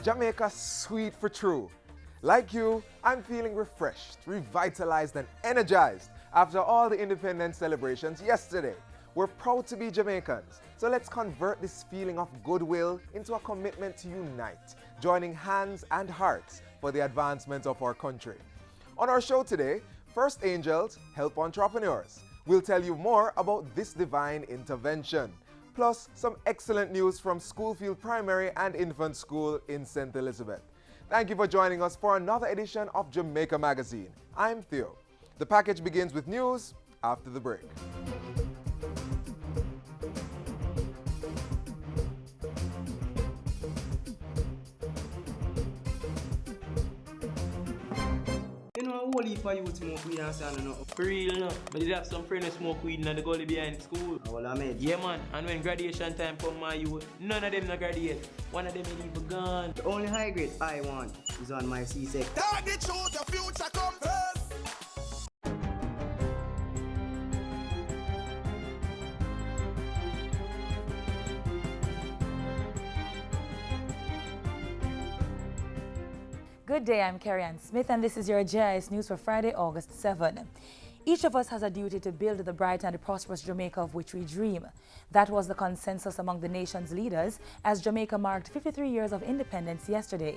Jamaica sweet for true. Like you, I'm feeling refreshed, revitalized and energized after all the independence celebrations yesterday. We're proud to be Jamaicans, so let's convert this feeling of goodwill into a commitment to unite, joining hands and hearts for the advancement of our country. On our show today, First Angels help entrepreneurs. We'll tell you more about this divine intervention, plus some excellent news from Schoolfield Primary and Infant School in St. Elizabeth. Thank you for joining us for another edition of Jamaica Magazine. I'm Theo. The package begins with news after the break. You know, a whole heap of youth smoke weed and stand no. For real, no. But did have some friends who smoke weed in the gully behind school. Well, I mean. Yeah, man. And when graduation time come, my youth, none of them not graduate. One of them ain't even gone. The only high grade I want is on my C6. Target shoot, the future come first. Good day, I'm Carrie-Ann Smith and this is your JIS News for Friday, August 7. Each of us has a duty to build the bright and prosperous Jamaica of which we dream. That was the consensus among the nation's leaders as Jamaica marked 53 years of independence yesterday.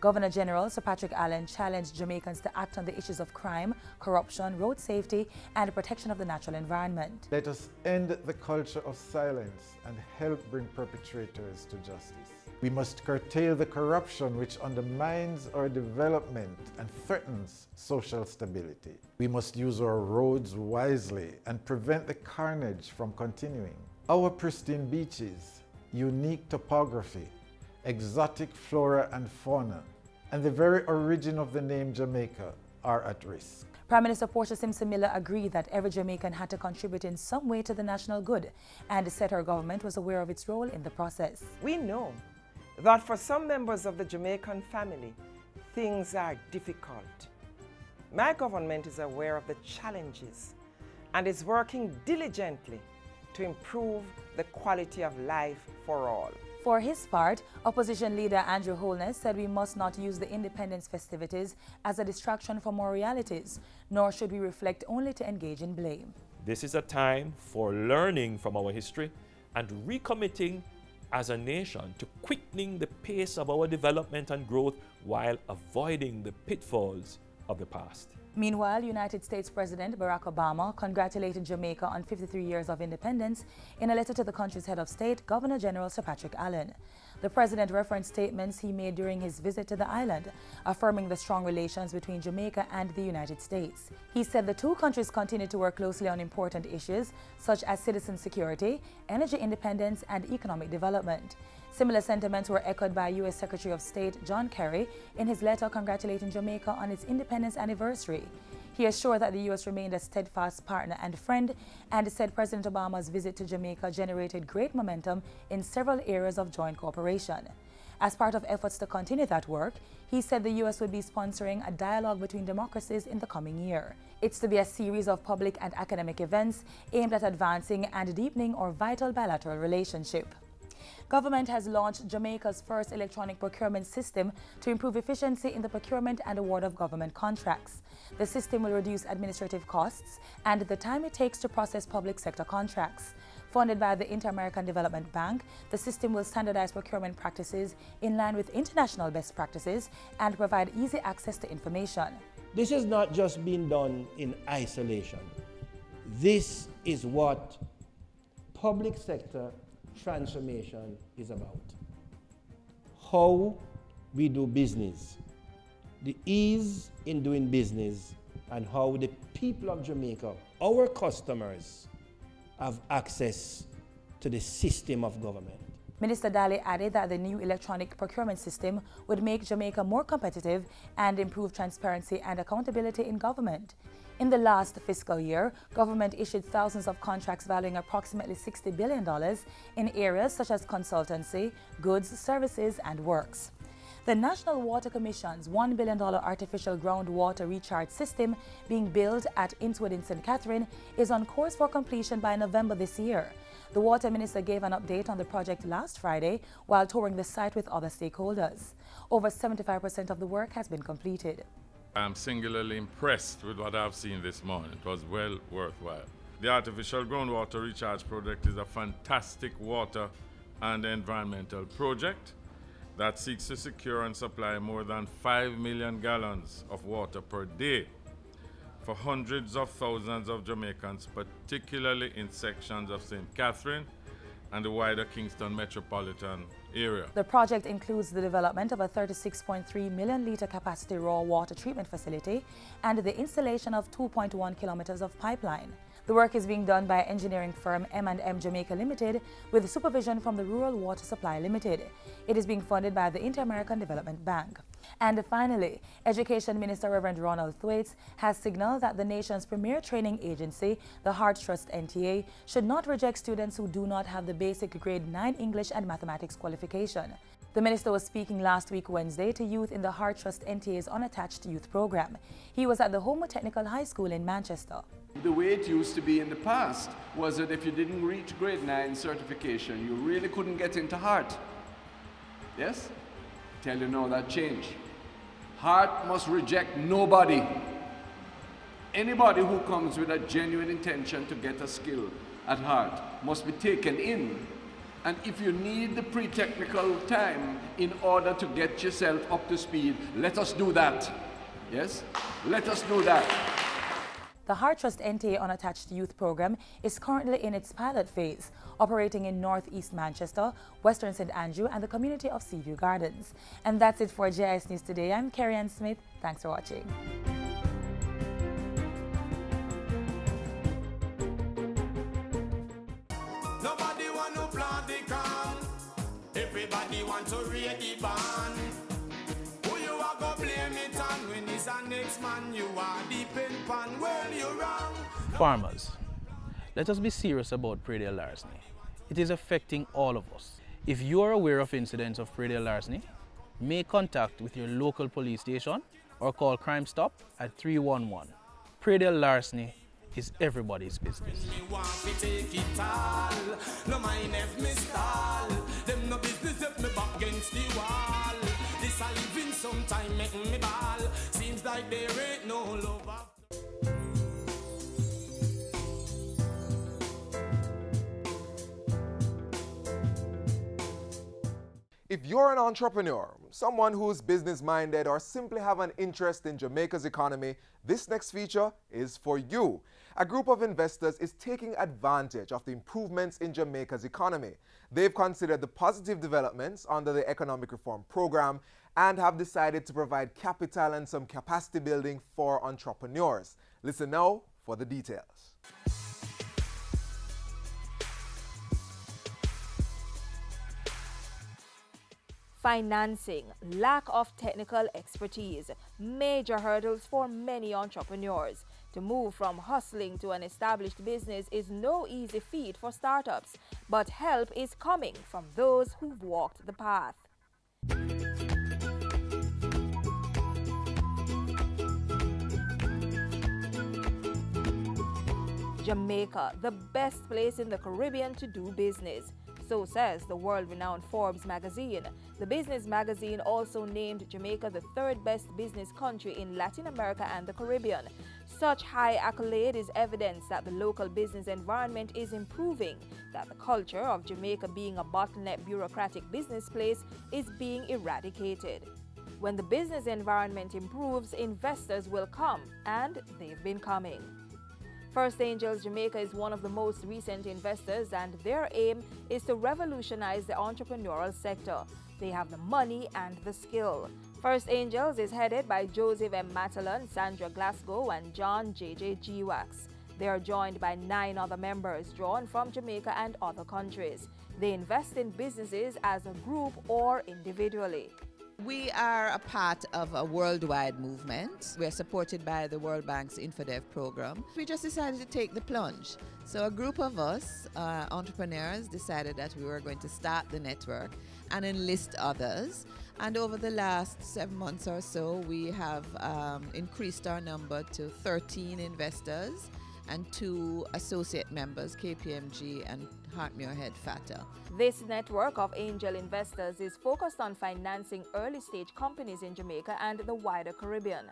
Governor General Sir Patrick Allen challenged Jamaicans to act on the issues of crime, corruption, road safety, and protection of the natural environment. Let us end the culture of silence and help bring perpetrators to justice. We must curtail the corruption which undermines our development and threatens social stability. We must use our roads wisely and prevent the carnage from continuing. Our pristine beaches, unique topography, exotic flora and fauna, and the very origin of the name Jamaica are at risk. Prime Minister Portia Simpson Miller agreed that every Jamaican had to contribute in some way to the national good and said her government was aware of its role in the process. We know that for some members of the Jamaican family, things are difficult. My government is aware of the challenges and is working diligently to improve the quality of life for all. For his part, opposition leader Andrew Holness said we must not use the independence festivities as a distraction from more realities, nor should we reflect only to engage in blame. This is a time for learning from our history and recommitting as a nation to quickening the pace of our development and growth while avoiding the pitfalls of the past. Meanwhile, United States President Barack Obama congratulated Jamaica on 53 years of independence in a letter to the country's head of state, Governor General Sir Patrick Allen. The president referenced statements he made during his visit to the island, affirming the strong relations between Jamaica and the United States. He said the two countries continue to work closely on important issues such as citizen security, energy independence, and economic development. Similar sentiments were echoed by U.S. Secretary of State John Kerry in his letter congratulating Jamaica on its independence anniversary. He assured that the U.S. remained a steadfast partner and friend and said President Obama's visit to Jamaica generated great momentum in several areas of joint cooperation. As part of efforts to continue that work, he said the U.S. would be sponsoring a dialogue between democracies in the coming year. It's to be a series of public and academic events aimed at advancing and deepening our vital bilateral relationship. Government has launched Jamaica's first electronic procurement system to improve efficiency in the procurement and award of government contracts. The system will reduce administrative costs and the time it takes to process public sector contracts. Funded by the Inter-American Development Bank, the system will standardize procurement practices in line with international best practices and provide easy access to information. This has not just been done in isolation. This is what public sector transformation is about. How we do business, the ease in doing business, and how the people of Jamaica, our customers, have access to the system of government. Minister Daly added that the new electronic procurement system would make Jamaica more competitive and improve transparency and accountability in government. In the last fiscal year, government issued thousands of contracts valuing approximately $60 billion in areas such as consultancy, goods, services, and works. The National Water Commission's $1 billion artificial groundwater recharge system being built at Innswood in St. Catherine is on course for completion by November this year. The Water Minister gave an update on the project last Friday while touring the site with other stakeholders. Over 75% of the work has been completed. I'm singularly impressed with what I've seen this morning. It was well worthwhile. The artificial groundwater recharge project is a fantastic water and environmental project that seeks to secure and supply more than 5 million gallons of water per day for hundreds of thousands of Jamaicans, particularly in sections of St. Catherine and the wider Kingston metropolitan area. The project includes the development of a 36.3 million litre capacity raw water treatment facility and the installation of 2.1 kilometers of pipeline. The work is being done by engineering firm M&M Jamaica Limited with supervision from the Rural Water Supply Limited. It is being funded by the Inter-American Development Bank. And finally, Education Minister Reverend Ronald Thwaites has signaled that the nation's premier training agency, the Heart Trust NTA, should not reject students who do not have the basic grade 9 English and mathematics qualification. The minister was speaking last week Wednesday to youth in the Heart Trust NTA's unattached youth program. He was at the Homer Technical High School in Manchester. The way it used to be in the past was that if you didn't reach grade 9 certification, you really couldn't get into Heart. Yes? Tell you now that changed. Heart must reject nobody. Anybody who comes with a genuine intention to get a skill at Heart must be taken in. And if you need the pre-technical time in order to get yourself up to speed, let us do that. Yes? Let us do that. The Heart Trust NTA Unattached Youth Program is currently in its pilot phase, operating in Northeast Manchester, Western St. Andrew and the community of Seaview Gardens. And that's it for JIS News Today. I'm Carrie Ann Smith. Thanks for watching. Nobody want to plant the corn. Everybody want to read the band. Who you are go blame it on when it's a next man you are deep in pan. Well, you wrong. Farmers, let us be serious about predial larceny. It is affecting all of us. If you are aware of incidents of predial larceny, make contact with your local police station or call Crime Stop at 311. Predial larceny is everybody's business. No mind if me stall. Them no business if me back against the wall. This a living sometime making me ball. Seems like there ain't no love after. If you're an entrepreneur, someone who's business-minded or simply have an interest in Jamaica's economy, this next feature is for you. A group of investors is taking advantage of the improvements in Jamaica's economy. They've considered the positive developments under the Economic Reform Program and have decided to provide capital and some capacity building for entrepreneurs. Listen now for the details. Financing, lack of technical expertise, major hurdles for many entrepreneurs. To move from hustling to an established business is no easy feat for startups, but help is coming from those who've walked the path. Jamaica, the best place in the Caribbean to do business. So says the world-renowned Forbes magazine. The business magazine also named Jamaica the third best business country in Latin America and the Caribbean. Such high accolade is evidence that the local business environment is improving, that the culture of Jamaica being a bottleneck bureaucratic business place is being eradicated. When the business environment improves, investors will come, and they've been coming. First Angels Jamaica is one of the most recent investors, and their aim is to revolutionize the entrepreneurial sector. They have the money and the skill. First Angels is headed by Joseph M. Matalan, Sandra Glasgow, and John J.J. Giwax. They are joined by 9 other members drawn from Jamaica and other countries. They invest in businesses as a group or individually. We are a part of a worldwide movement. We're supported by the World Bank's InfoDev program. We just decided to take the plunge. So a group of us, entrepreneurs, decided that we were going to start the network and enlist others. And over the last 7 months or so, we have increased our number to 13 investors. and 2 associate members, KPMG and Hartmuir-Head Fata. This network of angel investors is focused on financing early-stage companies in Jamaica and the wider Caribbean.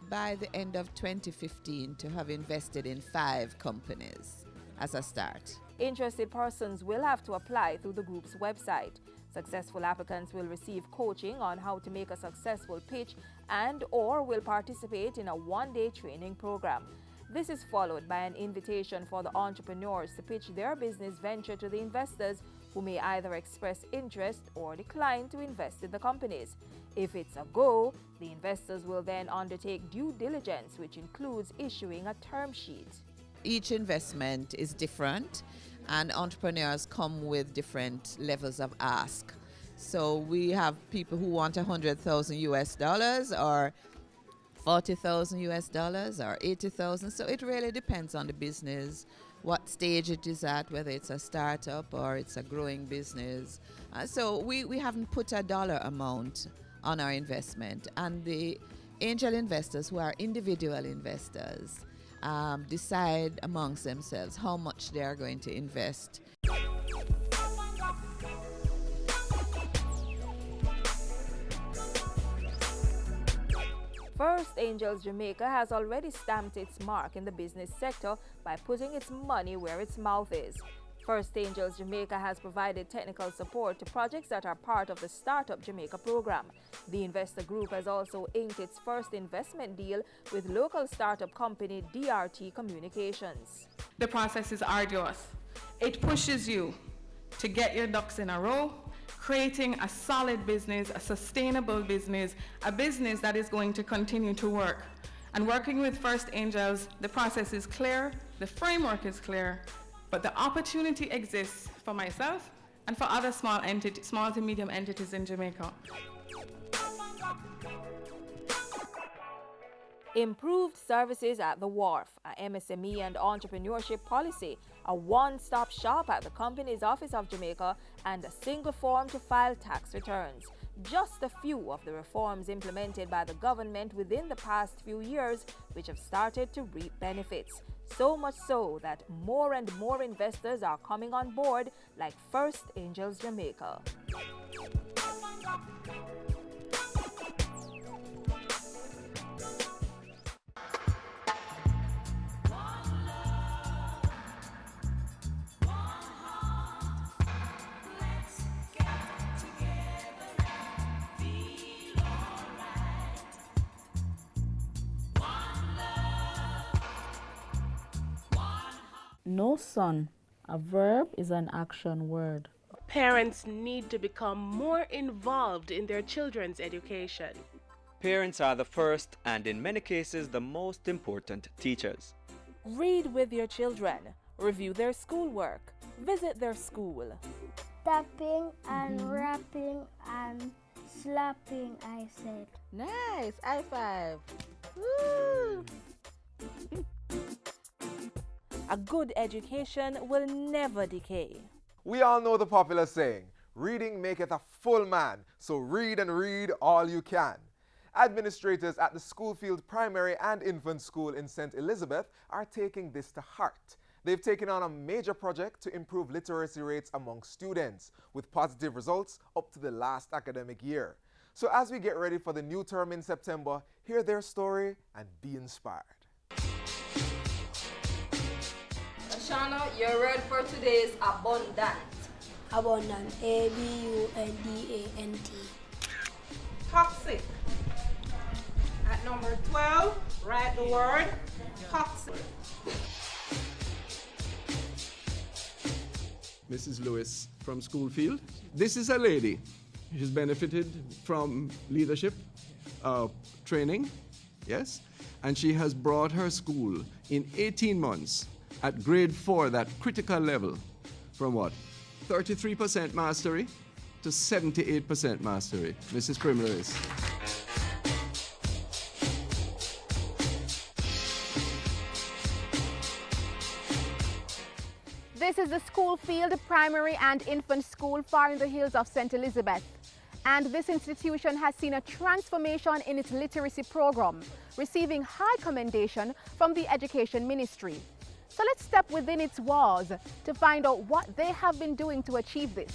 By the end of 2015, to have invested in 5 companies as a start. Interested persons will have to apply through the group's website. Successful applicants will receive coaching on how to make a successful pitch and/or will participate in a one-day training program. This is followed by an invitation for the entrepreneurs to pitch their business venture to the investors, who may either express interest or decline to invest in the companies. If it's a go, the investors will then undertake due diligence, which includes issuing a term sheet. Each investment is different, and entrepreneurs come with different levels of ask. So we have people who want $100,000 or $40,000 or $80,000. So it really depends on the business, what stage it is at, whether it's a startup or it's a growing business. So we haven't put a dollar amount on our investment, and the angel investors, who are individual investors, decide amongst themselves how much they are going to invest. First Angels Jamaica has already stamped its mark in the business sector by putting its money where its mouth is. First Angels Jamaica has provided technical support to projects that are part of the Startup Jamaica program. The investor group has also inked its first investment deal with local startup company DRT Communications. The process is arduous. It pushes you to get your ducks in a row, creating a solid business, a sustainable business, a business that is going to continue to work. And working with First Angels, the process is clear, the framework is clear, but the opportunity exists for myself and for other small to medium entities in Jamaica. Improved services at the wharf, a MSME and entrepreneurship policy, a one-stop shop at the Companies Office of Jamaica, and a single form to file tax returns. Just a few of the reforms implemented by the government within the past few years, which have started to reap benefits. So much so that more and more investors are coming on board, like First Angels Jamaica. No, son. A verb is an action word. Parents need to become more involved in their children's education. Parents are the first and in many cases the most important teachers. Read with your children. Review their schoolwork. Visit their school. Tapping and rapping and slapping, I said. Nice. High five. Woo! A good education will never decay. We all know the popular saying, reading maketh a full man, so read and read all you can. Administrators at the Schoolfield Primary and Infant School in St. Elizabeth are taking this to heart. They've taken on a major project to improve literacy rates among students, with positive results up to the last academic year. So as we get ready for the new term in September, hear their story and be inspired. Shana, your word for today is abundant. Abundant. A-B-U-N-D-A-N-T. Toxic. At number 12, write the word toxic. Mrs. Lewis from Schoolfield. This is a lady. She's benefited from leadership training, yes, and she has brought her school in 18 months at grade 4, that critical level, from what? 33% mastery to 78% mastery. Mrs. Primrose. This is the Schoolfield Primary and Infant School far in the hills of St. Elizabeth. And this institution has seen a transformation in its literacy program, receiving high commendation from the Education Ministry. So let's step within its walls to find out what they have been doing to achieve this.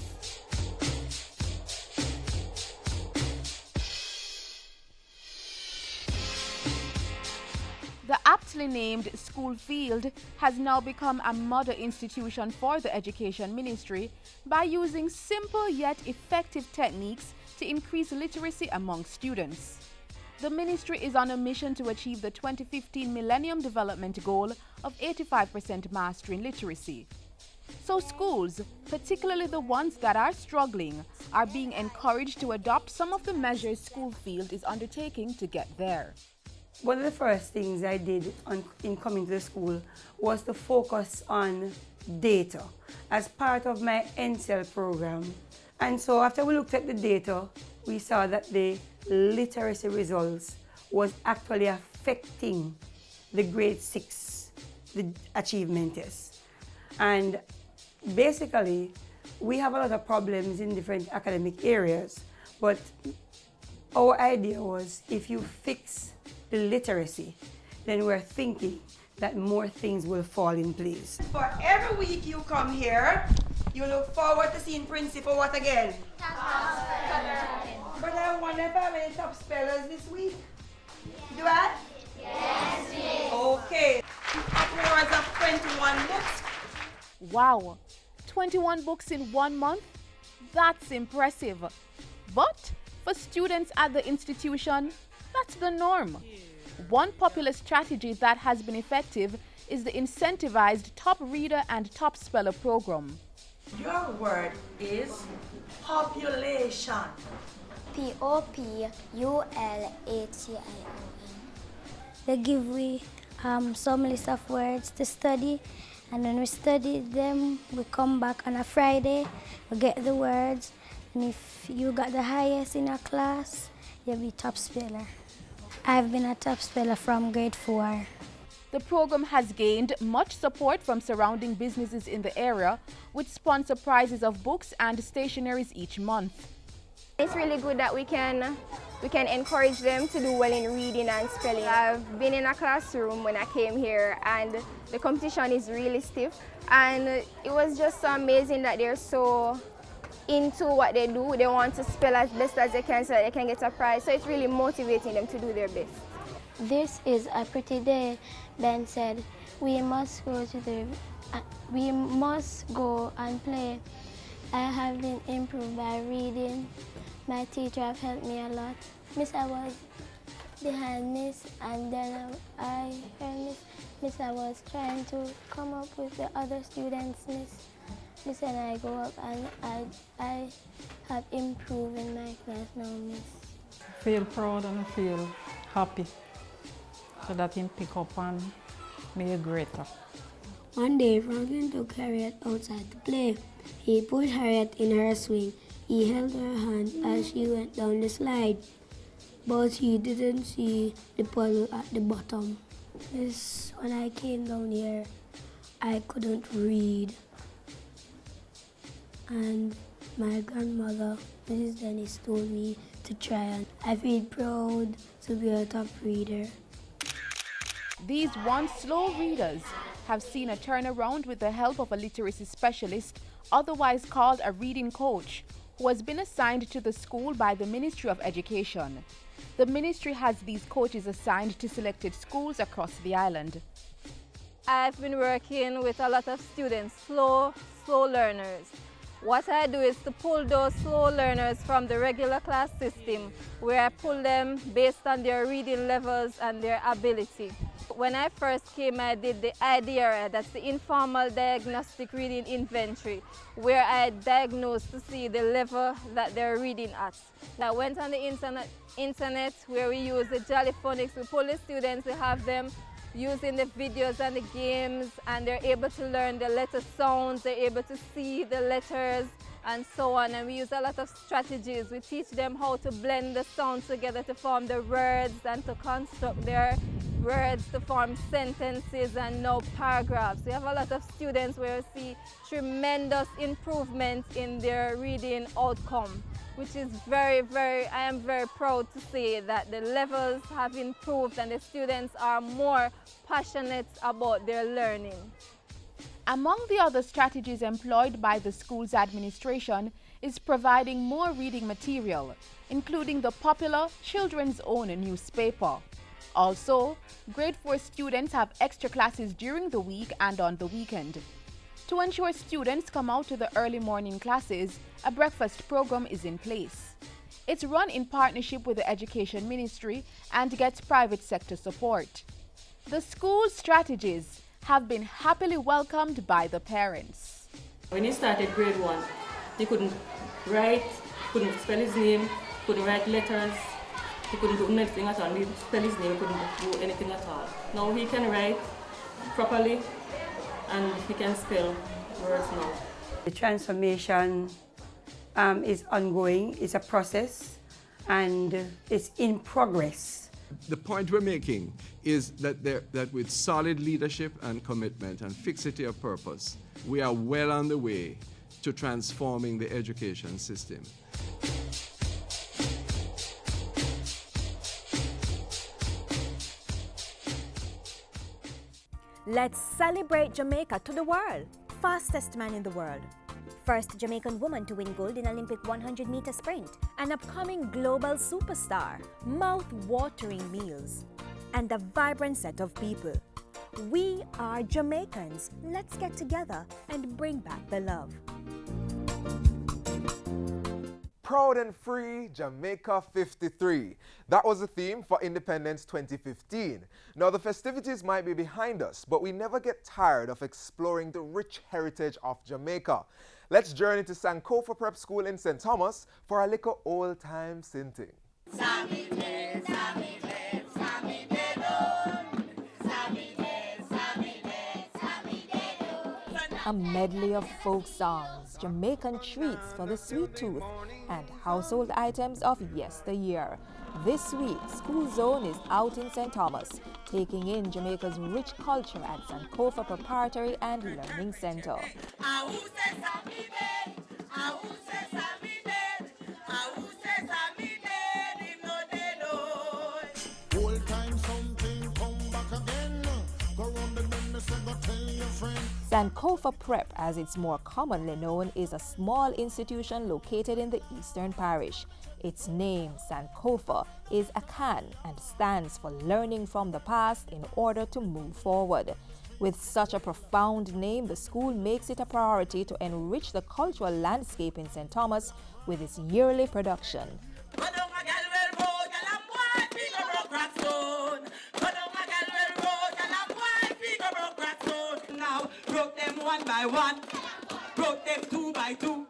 The aptly named School Field has now become a mother institution for the Education Ministry by using simple yet effective techniques to increase literacy among students. The ministry is on a mission to achieve the 2015 Millennium Development Goal of 85% mastery in literacy. So schools, particularly the ones that are struggling, are being encouraged to adopt some of the measures School Field is undertaking to get there. One of the first things I did in coming to the school was to focus on data as part of my NCL program. And so after we looked at the data, we saw that the literacy results was actually affecting the grade 6, the achievement test. And basically, we have a lot of problems in different academic areas, but our idea was if you fix the literacy, then we're thinking that more things will fall in place. For every week you come here, you look forward to seeing Principal what again? But I wonder if I have any top spellers this week. Do I? Yes, yes. Okay. Upwards of 21 books. Wow, 21 books in 1 month? That's impressive. But for students at the institution, that's the norm. One popular strategy that has been effective is the incentivized Top Reader and Top Speller program. Your word is population. Population. They give we some list of words to study, and when we study them, we come back on a Friday, we get the words, and if you got the highest in a class, you'll be top speller. I've been a top speller from grade 4. The program has gained much support from surrounding businesses in the area, with sponsor prizes of books and stationeries each month. It's really good that we can encourage them to do well in reading and spelling. I've been in a classroom when I came here, and the competition is really stiff, and it was just so amazing that they're so into what they do. They want to spell as best as they can so that they can get a prize. So it's really motivating them to do their best. This is a pretty day. Ben said, we must go and play. I have been improved by reading. My teacher have helped me a lot. Miss, I was behind Miss, and then I heard Miss, I was trying to come up with the other students, Miss, and I go up and I have improved in my class now, Miss. I feel proud and I feel happy so that him pick up and make greater. One day, Franklin took Harriet outside to play. He put Harriet in her swing. He held her hand as she went down the slide, but he didn't see the puddle at the bottom. Yes, when I came down here, I couldn't read. And my grandmother, Mrs. Dennis, told me to try, and I feel proud to be a top reader. These once slow readers have seen a turnaround with the help of a literacy specialist, otherwise called a reading coach, who has been assigned to the school by the Ministry of Education. The ministry has these coaches assigned to selected schools across the island. I've been working with a lot of students, slow learners. What I do is to pull those slow learners from the regular class system, where I pull them based on their reading levels and their ability. When I first came, I did the IDRI, that's the Informal Diagnostic Reading Inventory, where I diagnosed to see the level that they're reading at. I went on the internet where we use the Jollyphonics. We pull the students, we have them using the videos and the games, and they're able to learn the letter sounds, they're able to see the letters, and so on, and we use a lot of strategies. We teach them how to blend the sounds together to form the words and to construct their words to form sentences and now paragraphs. We have a lot of students where we see tremendous improvement in their reading outcome, which is I am very proud to say that the levels have improved and the students are more passionate about their learning. Among the other strategies employed by the school's administration is providing more reading material, including the popular Children's Own newspaper. Also, grade 4 students have extra classes during the week and on the weekend. To ensure students come out to the early morning classes, a breakfast program is in place. It's run in partnership with the Education Ministry and gets private sector support. The school's strategies have been happily welcomed by the parents. When he started grade 1, he couldn't write, couldn't spell his name, couldn't write letters, he couldn't do anything at all. He spell his name, couldn't do anything at all. Now he can write properly and he can spell words now. The transformation is ongoing, it's a process, and it's in progress. The point we're making is that with solid leadership and commitment and fixity of purpose, we are well on the way to transforming the education system. Let's celebrate Jamaica to the world. Fastest man in the world. First Jamaican woman to win gold in Olympic 100-meter sprint. An upcoming global superstar. Mouth-watering meals. And a vibrant set of people. We are Jamaicans. Let's get together and bring back the love. Proud and free, Jamaica 53. That was the theme for Independence 2015. Now the festivities might be behind us, but we never get tired of exploring the rich heritage of Jamaica. Let's journey to Sankofa Prep School in St. Thomas for a little old-time sinting. A medley of folk songs, Jamaican treats for the sweet tooth, and household items of yesteryear. This week, School Zone is out in St. Thomas, taking in Jamaica's rich culture at Sankofa Preparatory and Learning Center. Sankofa Prep, as it's more commonly known, is a small institution located in the Eastern Parish. Its name, Sankofa, is Akan and stands for learning from the past in order to move forward. With such a profound name, the school makes it a priority to enrich the cultural landscape in St. Thomas with its yearly production. Broke them one by one, broke them two by two.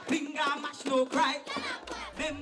Finger mash, no cry.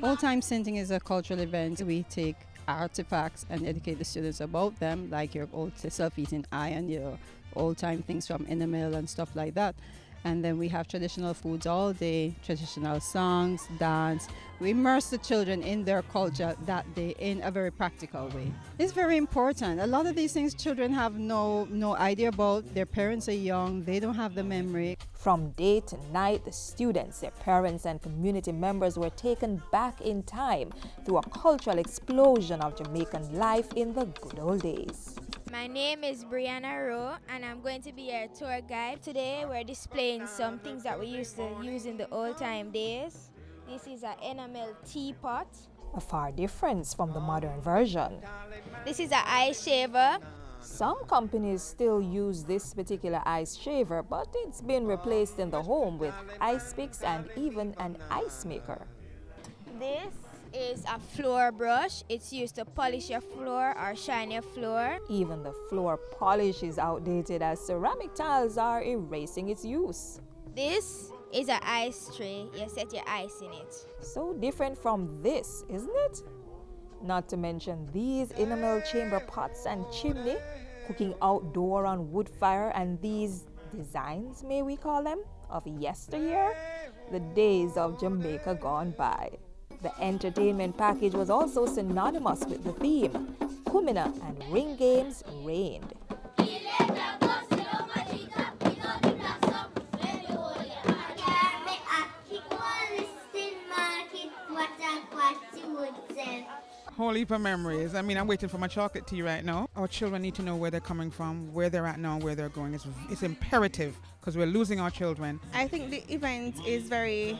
Old-time sinting is a cultural event. We take artifacts and educate the students about them, like your old self-eating iron, your old-time things from enamel and stuff like that. And then we have traditional foods all day, traditional songs, dance. We immerse the children in their culture that day in a very practical way. It's very important. A lot of these things children have no idea about. Their parents are young, they don't have the memory. From day to night, the students, their parents and community members were taken back in time through a cultural explosion of Jamaican life in the good old days. My name is Brianna Rowe and I'm going to be your tour guide. Today we're displaying some things that we used to use in the old time days. This is an enamel teapot. A far difference from the modern version. This is an ice shaver. Some companies still use this particular ice shaver, but it's been replaced in the home with ice picks and even an ice maker. This is a floor brush. It's used to polish your floor or shine your floor. Even the floor polish is outdated as ceramic tiles are erasing its use. This is an ice tray. You set your ice in it. So different from this, isn't it? Not to mention these enamel chamber pots and chimney, cooking outdoor on wood fire, and these designs, may we call them, of yesteryear, the days of Jamaica gone by. The entertainment package was also synonymous with the theme. Kumina and ring games reigned. Whole heap of memories. I mean, I'm waiting for my chocolate tea right now. Our children need to know where they're coming from, where they're at now, where they're going. It's imperative because we're losing our children. I think the event is very,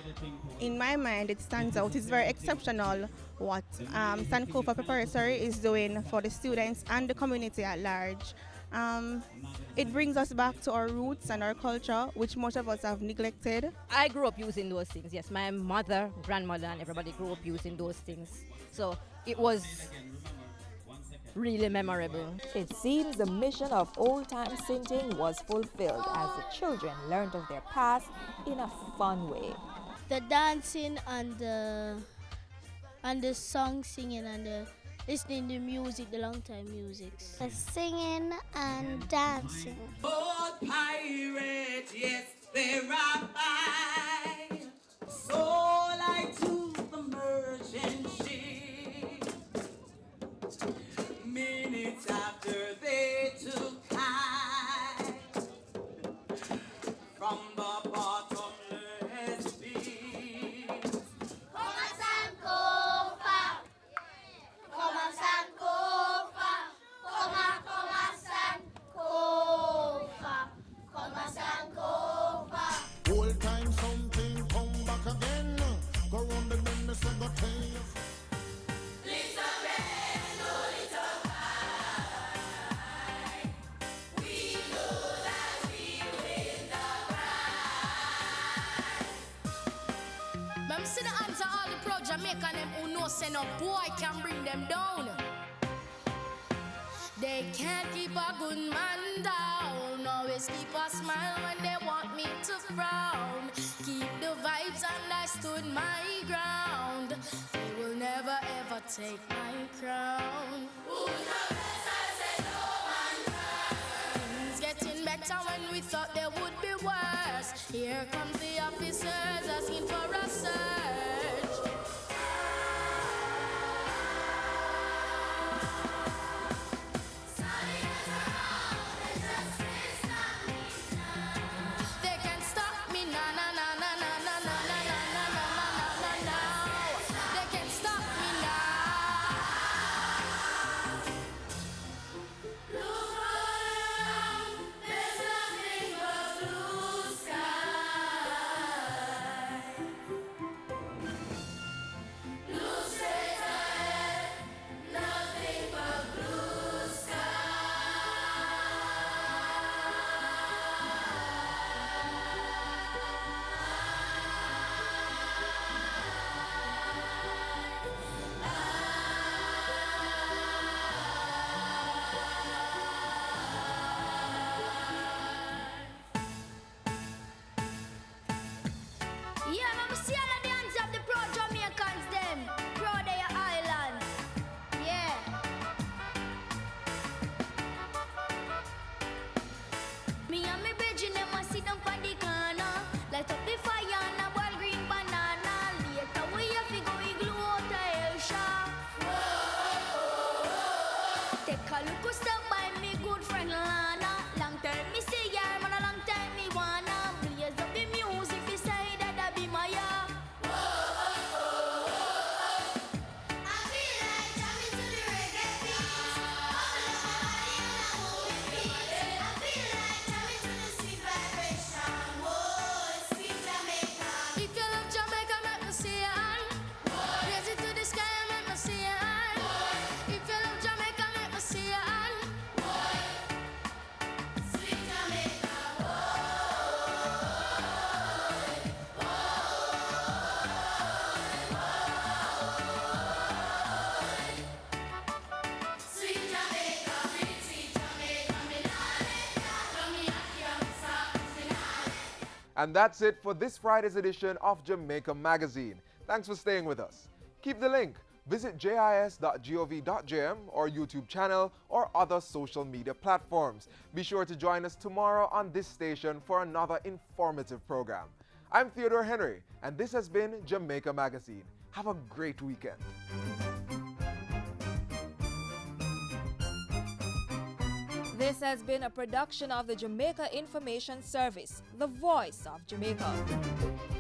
in my mind, it stands out. It's very exceptional what Sankofa Preparatory is doing for the students and the community at large. It brings us back to our roots and our culture, which most of us have neglected. I grew up using those things, yes. My mother, grandmother, and everybody grew up using those things. So it was really memorable. It seems the mission of old-time sinting was fulfilled as the children learned of their past in a fun way. The dancing and the song singing and the listening to music, the long time music. The singing and dancing. Old pirate, yes, they are by. So like to the merchant ship. Minutes after they took high from the bottomless pit. Come on, Sankofa. Come on, Sankofa. Come on, Sankofa. Old time something come back again. Go round the bend, me say go tell you. See the answer all the pro Jamaican them who know say no boy can bring them down. They can't keep a good man down. Always keep a smile when they want me to frown. Keep the vibes and I stood my ground. They will never ever take my crown. Things getting better when we thought they would be worse. Here comes the officers asking for a search. They can't stop me, na na na na na na na na na na na na na. They can't stop me now. Look around, there's nothing but blue sky. Blue straight ahead, nothing but blue sky. Yeah, mama, see all of the hands of the pro Jamaicans, them. Pro their island. Yeah. Me and me brethren, them a sit down on the corner. Light up the fire and a boil green banana. Later we have to go igloo out of hell shop. Take a look who stop by me good friend Lana. Long time me see ya, man, a long time me wanna. Blaze up the music beside that be my ya. I feel like jamming to the reggae beat. I feel like jamming to the sweet vibration. Whoa, sweet Jamaica. If you love Jamaica, make me see ya. Raise it to the sky, make me see ya. If you love Jamaica, make me see ya. Sweet Jamaica. Sweet Jamaica, sweet Jamaica, me nah let ya. From me a cancer, me nah. And that's it for this Friday's edition of Jamaica Magazine. Thanks for staying with us. Keep the link. Visit jis.gov.jm or YouTube channel or other social media platforms. Be sure to join us tomorrow on this station for another informative program. I'm Theodore Henry, and this has been Jamaica Magazine. Have a great weekend. This has been a production of the Jamaica Information Service, the voice of Jamaica.